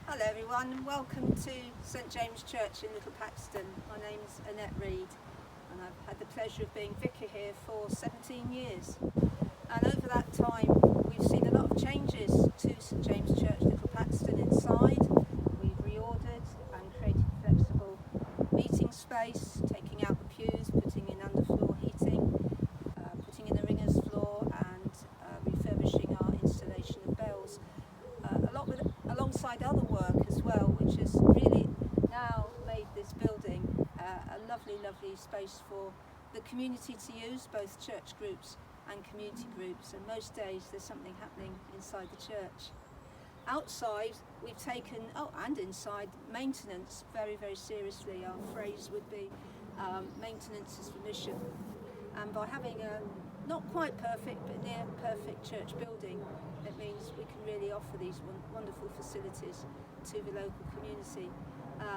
Hello everyone and welcome to St James Church in Little Paxton. My name's Annette Reed and I've had the pleasure of being vicar here for 17 years. And over that time we've seen a lot of changes to St James Church Little Paxton inside. We've reordered and created flexible meeting space, taking out the pews, putting in underfloor heating, putting in a ringer's floor and refurbishing our installation of bells. Alongside other work as well, which has really now made this building a lovely space for the community to use, both church groups and community groups, and most days there's something happening inside the church. Outside we've taken, and inside, maintenance very seriously. Our phrase would be maintenance is for mission, and by having a not quite perfect but near perfect church building, it means we can really offer these wonderful facilities to the local community.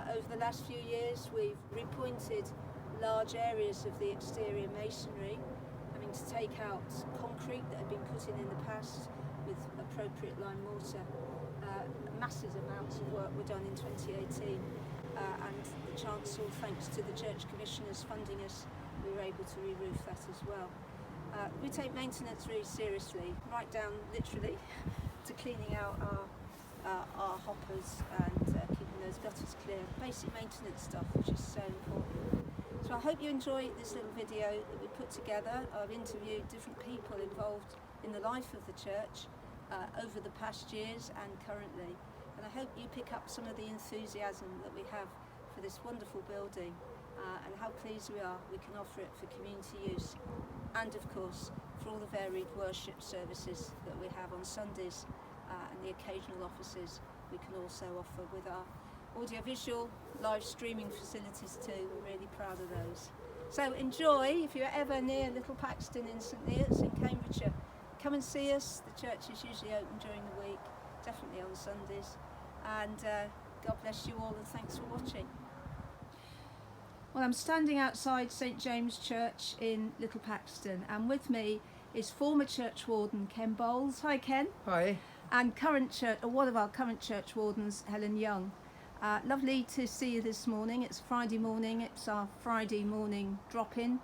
Over the last few years we've repointed large areas of the exterior masonry, having to take out concrete that had been put in the past with appropriate lime mortar. Massive amounts of work were done in 2018 and the Chancellor, thanks to the Church Commissioners funding us, we were able to re-roof that as well. We take maintenance really seriously, right down literally to cleaning out our hoppers and keeping those gutters clear. Basic maintenance stuff, which is so important. So I hope you enjoy this little video that we put together. I've interviewed different people involved in the life of the church over the past years and currently. And I hope you pick up some of the enthusiasm that we have for this wonderful building and how pleased we are we can offer it for community use. And of course for all the varied worship services that we have on Sundays and the occasional offices we can also offer with our audiovisual live streaming facilities too. We're really proud of those. So enjoy. If you're ever near Little Paxton in St Neots in Cambridgeshire, come and see us. The church is usually open during the week, definitely on Sundays, and God bless you all and thanks for watching. Well, I'm standing outside St James Church in Little Paxton, and with me is former church warden Ken Bowles. Hi Ken. Hi. And one of our current church wardens, Helen Young. Lovely to see you this morning. It's Friday morning. It's our Friday morning drop-in,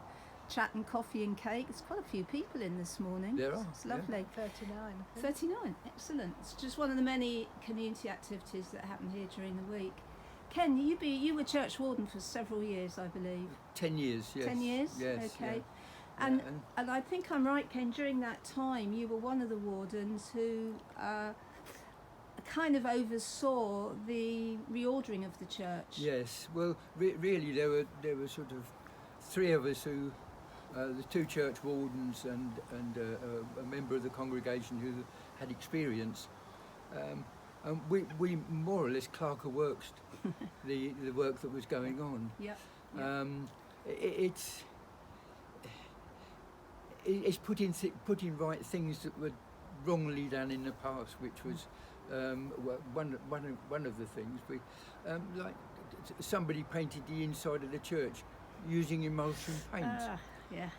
chat and coffee and cake. There's quite a few people in this morning. There are. It's lovely. Yeah. 39. 39, excellent. It's just one of the many community activities that happen here during the week. Ken, you were church warden for several years, I believe. 10 years, yes. 10 years? Yes. Okay. Yeah. And I think I'm right, Ken, during that time you were one of the wardens who kind of oversaw the reordering of the church. Yes, well, really there were sort of three of us who, the two church wardens and a member of the congregation who had experience. And we more or less clerk worked the work that was going on. Yeah. It's putting right things that were wrongly done in the past, which was one of the things. Like somebody painted the inside of the church using emulsion paint. Yeah.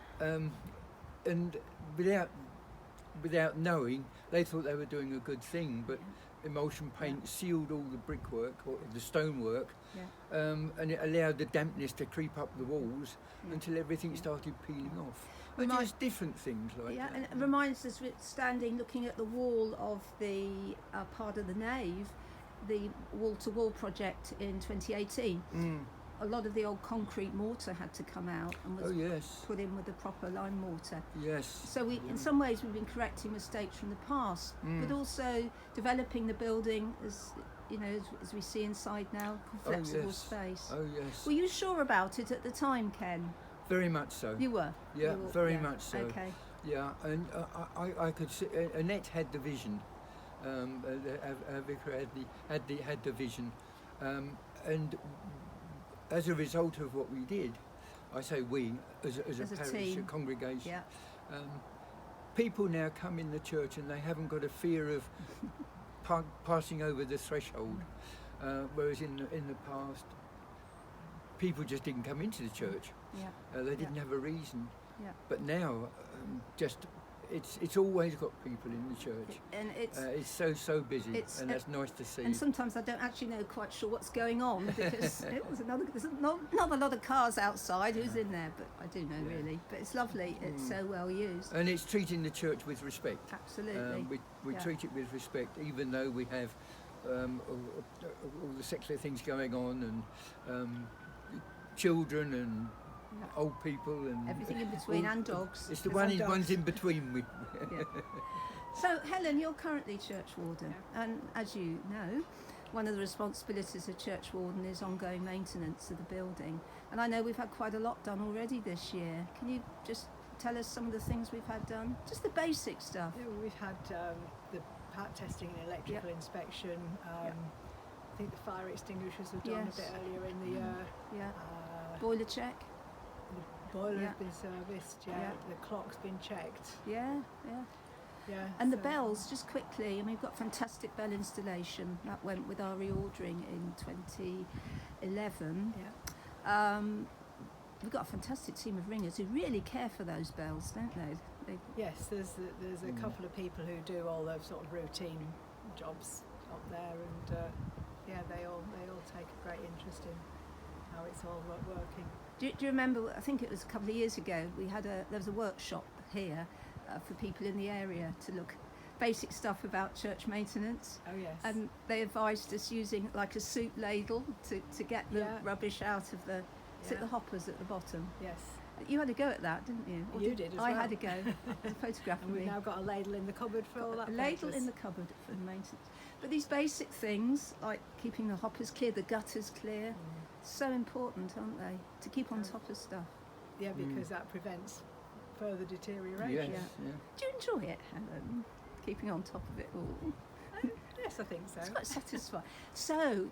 And without knowing, they thought they were doing a good thing, but emulsion paint sealed all the brickwork or the stonework, and it allowed the dampness to creep up the walls until everything started peeling off. But just different things like that. And it reminds us, we're standing looking at the wall of the part of the nave, the wall-to-wall project in 2018. A lot of the old concrete mortar had to come out and was put in with the proper lime mortar. Yes. So in some ways we've been correcting mistakes from the past, but also developing the building as as we see inside now, flexible space. Oh yes. Were you sure about it at the time, Ken? Very much so. You were? Yeah, very much so. Okay. Yeah, and I could see, Annette had the vision, our vicar had the vision, and as a result of what we did, I say we, as a parish, team. a congregation, people now come in the church and they haven't got a fear of passing over the threshold, whereas in the past, people just didn't come into the church. They didn't have a reason. But now, just it's always got people in the church. And It's so busy, and that's nice to see. And sometimes I don't actually know quite sure what's going on because there's not a lot of cars outside. Who's in there? But I do know really. But it's lovely. It's so well used. And it's treating the church with respect. Absolutely. We treat it with respect, even though we have all the secular things going on, and children and old people and everything in between, and dogs. It's the ones in between. Yeah. So Helen, you're currently church warden, and as you know, one of the responsibilities of church warden is ongoing maintenance of the building. And I know we've had quite a lot done already this year. Can you just tell us some of the things we've had done? Just the basic stuff. Yeah, we've had the part testing and electrical inspection. I think the fire extinguishers were done a bit earlier in the year. Yeah. Boiler check. The boiler's been serviced. The clock's been checked. Yeah. And the bells, just quickly, and we've got fantastic bell installation that went with our reordering in 2011. We've got a fantastic team of ringers who really care for those bells, don't they? Yes, there's a couple of people who do all those sort of routine jobs up there, and they all take a great interest in how it's all working. Do you remember? I think it was a couple of years ago. There was a workshop here for people in the area to look basic stuff about church maintenance. Oh yes. And they advised us using like a soup ladle to get the rubbish out of the hoppers at the bottom. Yes. You had a go at that, didn't you? You did as well. I had a go. A photograph and of we've me. now got a ladle in the cupboard for all that. A ladle in the cupboard for the maintenance. But these basic things, like keeping the hoppers clear, the gutters clear, so important, aren't they? To keep on top of stuff. Yeah, because that prevents further deterioration. Yes, Do you enjoy it, Helen? Keeping on top of it all? Yes, I think so. It's quite satisfying. So,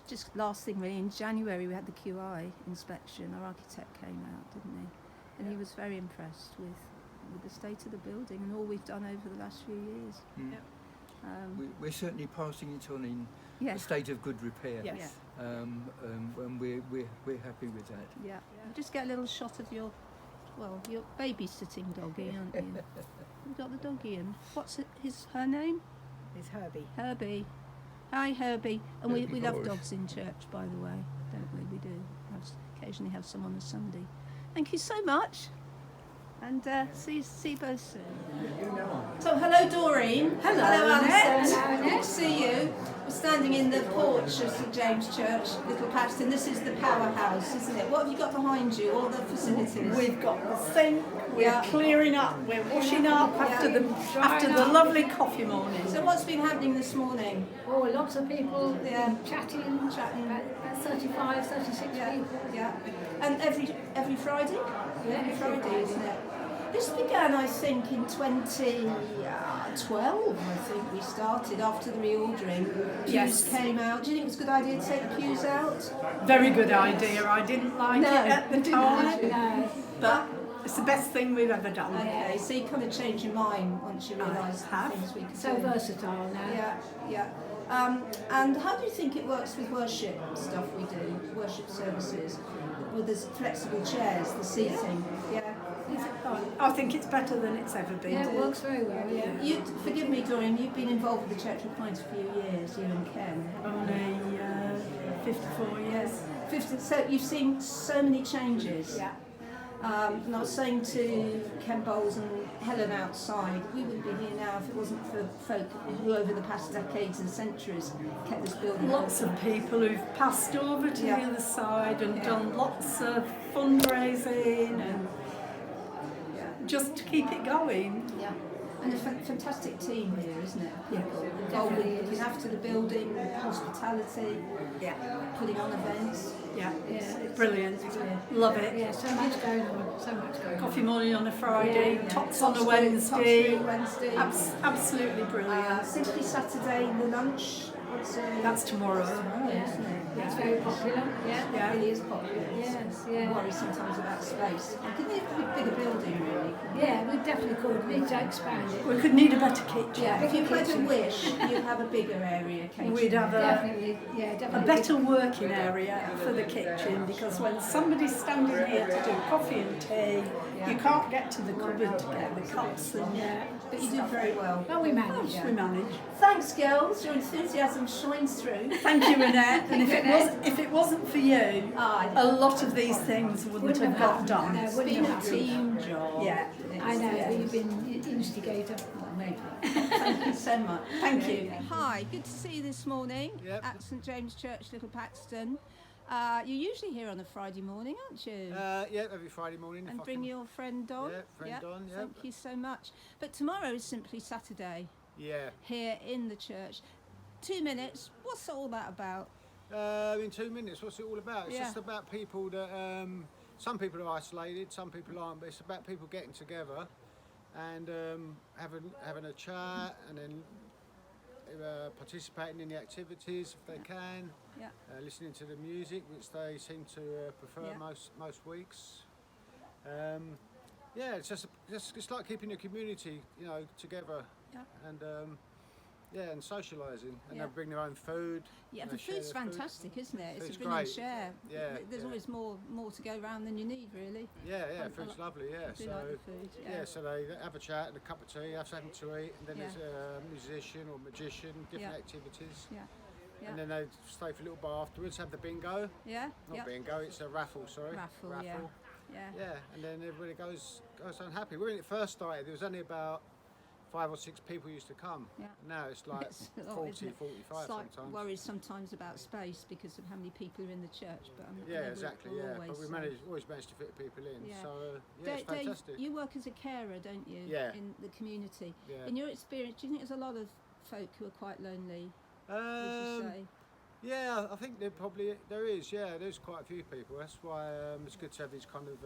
just last thing really, in January we had the QI inspection. Our architect came out, didn't he? And he was very impressed with the state of the building and all we've done over the last few years. We're certainly passing it on in a state of good repair. Yes. And we're happy with that. Yeah. Just get a little shot of your babysitting doggy, aren't you? You've got the doggy in. What's her name? It's Herbie. Herbie. Hi, Herbie. And we love Herbie. dogs in church, by the way, don't we? We do. Occasionally have some on a Sunday. Thank you so much. And see you both soon. So hello Doreen. Hello Annette. Good to see you. We're standing in the porch of St James Church, Little Paxton. This is the powerhouse, isn't it? What have you got behind you? All the facilities? We've got the sink, we're clearing up, we're washing up after the lovely coffee morning. So what's been happening this morning? Oh, lots of people chatting. About 35, 36 people. Yeah. And every Friday? Yeah, Every Friday, isn't it? This began, I think, in 2012, I think we started after the reordering. Pews came out. Do you think it was a good idea to take the pews out? Very good idea. I didn't like it at the time, No. But it's the best thing we've ever done. okay, so you kind of change your mind once you realise the have. things we can So do. versatile now. Yeah. And how do you think it works with worship stuff we do, worship services, with the flexible chairs, the seating? Yeah. I think it's better than it's ever been. Yeah, it works very well, yeah. You forgive me, Doreen. You've been involved with the church for quite a few years, you and Ken. Only 54 years. 50. So you've seen so many changes. Yeah. And I was saying to Ken Bowles and Helen outside, we wouldn't be here now if it wasn't for folk who over the past decades and centuries kept this building Lots open. of people who've passed over to the other side and done lots of fundraising and just to keep it going. Yeah. And a fantastic team here, isn't it? Yeah. Involved with looking after the building, hospitality, Yeah. putting on events. Yeah, Yeah. it's brilliant. Love it. Yeah, so much going on. Coffee morning on a Friday, Yeah. tots on a Tots Wednesday. Wednesday. Absolutely brilliant. Simply Saturday, the lunch. That's tomorrow. Yeah. Isn't it? It's very popular. Yeah. It really is popular. Yes, I yeah. worry sometimes about space. Couldn't it be a bigger building, really? Yeah, we definitely could. We need to expand it. We could need a better kitchen. Yeah, if you had a wish, you'd have a bigger area, Kate. We'd have Definitely, a definitely. better working area for the kitchen, because when somebody's standing here to do coffee and tea, You can't get to the cupboard to get the cups and But you did very well. Well, we managed. we manage. Thanks, girls. Your enthusiasm shines through. Thank you, Annette. And if it wasn't for you, Ah, a lot of these things wouldn't have got done. No, It's wouldn't been a have. team job. Yeah. I know, you've been instigator. Thank you so much. Thank you. Hi, good to see you this morning Yep. at St James Church, Little Paxton. You're usually here on a Friday morning, aren't you? Yeah, every Friday morning. if And I bring can. your friend Don. Yeah, friend Don, yeah. Thank you so much. But tomorrow is simply Saturday Yeah. here in the church. 2 minutes. What's all that about? In 2 minutes, what's it all about? It's Yeah. just about people that, some people are isolated, some people aren't, but it's about people getting together and having a chat and then participating in the activities if they can, Yeah. listening to the music, which they seem to prefer Yeah. most weeks. Yeah, it's it's like keeping the community, together, Yeah. and and socialising, and Yeah. they bring their own food. Yeah, and the they share food's their food. fantastic, isn't it? It's Food's a bring and great. share. Yeah, There's yeah. always more to go around than you need, really. Yeah, I food's like- lovely. Yeah, I do so like the food. yeah, so they have a chat and a cup of tea, have something to eat, and then Yeah. there's a musician or magician, different Yeah. activities, Yeah. Yeah. and then they stay for a little while afterwards, have the bingo. Yeah. Not Yeah. bingo, it's a raffle. Sorry, Raffle, yeah. Yeah. Yeah, and then everybody goes home happy. When it first started, there was only about 5 or 6 people used to come. Yeah. Now it's like It's a lot, 40, isn't it? 45 It's like sometimes. worries sometimes about space because of how many people are in the church. But Yeah, exactly. Yeah, but we always, always managed to fit people in. Yeah. So yeah, it's Dave, fantastic. you work as a carer, don't you? Yeah. In the community. Yeah. In your experience, do you think there's a lot of folk who are quite lonely? Would you say? Yeah, I think there is. Yeah, there's quite a few people. That's why it's good to have these kind of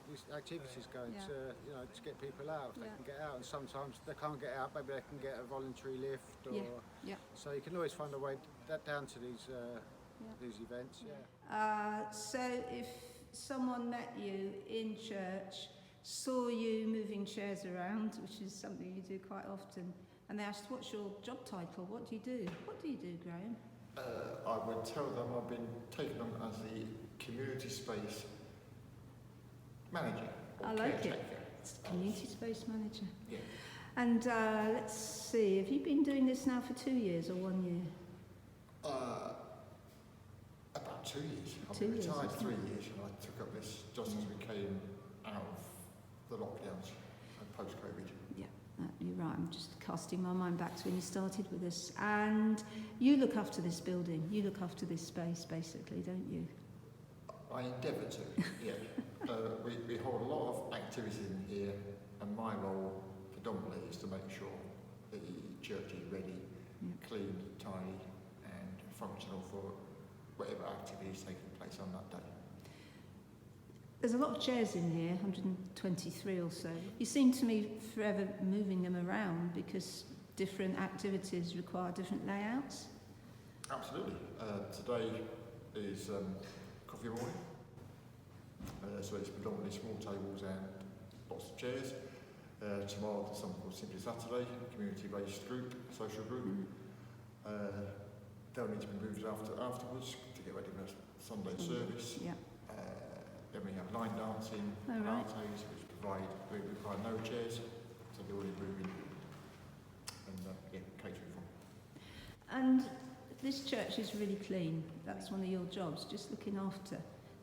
these activities going Yeah. to get people out. If they Yeah. can get out, and sometimes they can't get out. Maybe they can get a voluntary lift, or Yeah. Yeah. so you can always find a way down to these events. Yeah. So if someone met you in church, saw you moving chairs around, which is something you do quite often, and they asked, "What's your job title? What do you do?" What do you do, Graham? I would tell them I've been taken on as the community space manager. Or I like caretaker. it. It's community space manager. Yeah. And let's see, have you been doing this now for 2 years or 1 year? About 2 years. I've 2 been years, retired isn't 3 years, and I took up this just as we came out of the lockdowns and post-COVID. Yeah, you're right. I'm just casting my mind back to when you started with us. And you look after this building. You look after this space, basically, don't you? I endeavour to, yeah. We hold a lot of activities in here, and my role predominantly is to make sure the church is ready, clean, tidy, and functional for whatever activity is taking place on that day. There's a lot of chairs in here, 123 or so. You seem to me forever moving them around because different activities require different layouts. Absolutely. Today is coffee morning, so it's predominantly small tables and lots of chairs. Tomorrow there's something called Simply Saturday, community-based group, social group. They'll need to be moved afterwards to get ready for Sunday service. Yeah. Then we have line dancing, Oh, right. parties, which require no chairs, so they're all in moving and catering for. And this church is really clean. That's one of your jobs, just looking after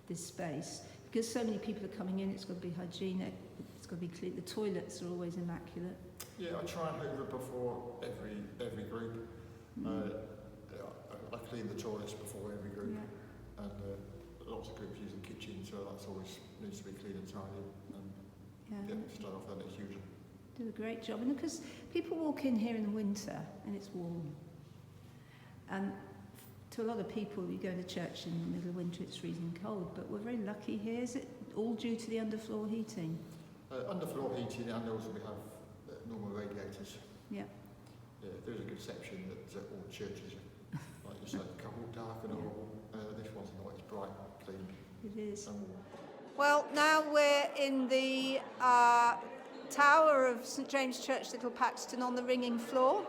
this space. Because so many people are coming in, it's got to be hygienic, it's got to be clean. The toilets are always immaculate. Yeah, I try and hoover before every group. I clean the toilets before every group, and lots of groups using kitchens, so that's always needs to be clean and tidy. And start off that it's usual. Do a great job. And because people walk in here in the winter and it's warm. And to a lot of people, you go to church in the middle of winter, it's freezing cold, but we're very lucky here. Is it all due to the underfloor heating? Underfloor heating, and also we have normal radiators. Yeah. There's a conception that all churches are, like you say, cold, dark and all. This one's not, it's bright, clean. It is. And warm. Well, now we're in the tower of St James Church, Little Paxton, on the ringing floor.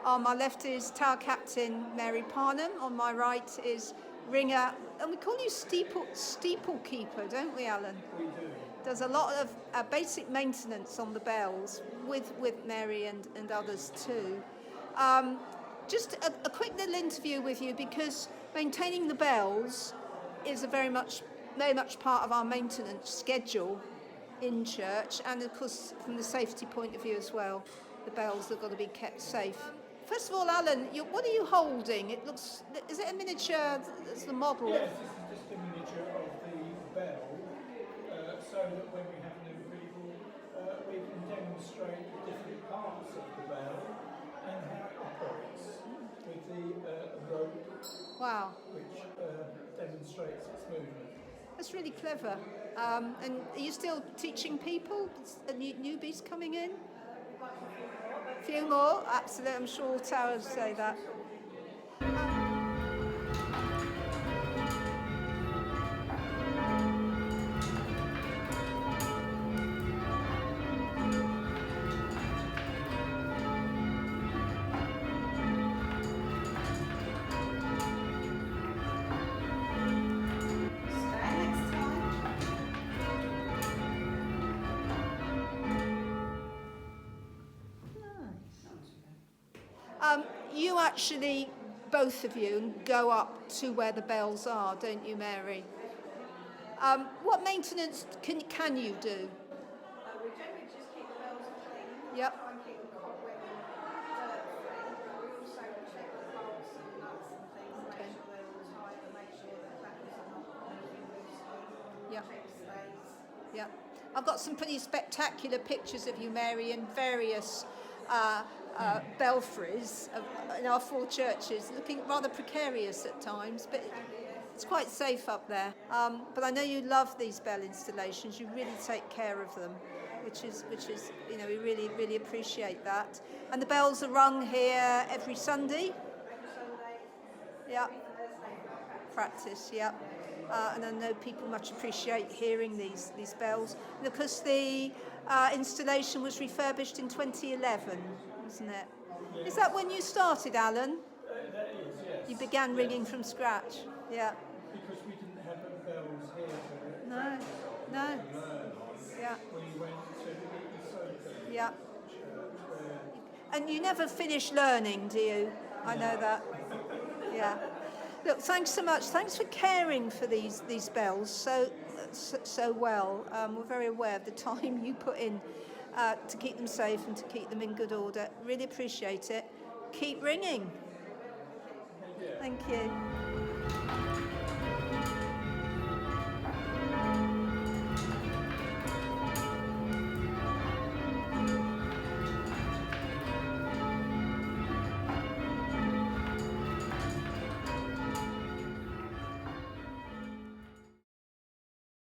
On my left is Tower Captain Mary Parnham. On my right is Ringer, and we call you steeple keeper, don't we, Alan? We do. does a lot of basic maintenance on the bells with Mary and others too. Just a quick little interview with you, because maintaining the bells is very much part of our maintenance schedule in church, and of course from the safety point of view as well, the bells have got to be kept safe. First of all, Alan, what are you holding? It looks, is it a miniature? That's the model. Yes, this is just a miniature of the bell, so that when we have new people, we can demonstrate the different parts of the bell and how it operates with the rope, Wow. which demonstrates its movement. That's really clever. And are you still teaching people? Newbies coming in? A few more? Absolutely, I'm sure all towers say that. You actually, both of you, go up to where the bells are, don't you, Mary? What maintenance can you do? We generally just keep the bells clean. Yep. Try and keep them cobweb and dirt free. We also check the bolts and nuts and things, Okay. make sure they're all tight, and make sure the clappers are not moving loosely. Yep. Check stays. Yeah, I've got some pretty spectacular pictures of you, Mary, in various belfries in our 4 churches, looking rather precarious at times, but it's quite safe up there. But I know you love these bell installations. You really take care of them, which is we really appreciate that. And the bells are rung here every Sunday. Yeah. Practice, yeah. And I know people much appreciate hearing these bells, because the installation was refurbished in 2011, wasn't it? Yes. Is that when you started, Alan? That is, yes. You began ringing from scratch, yeah. Because we didn't have the bells here to No. learn. Yeah, We went to the Soka yeah. church where And you never finish learning, do you? I know that. Yeah. Look, thanks so much. Thanks for caring for these bells so well. We're very aware of the time you put in to keep them safe and to keep them in good order. Really appreciate it. Keep ringing. Thank you.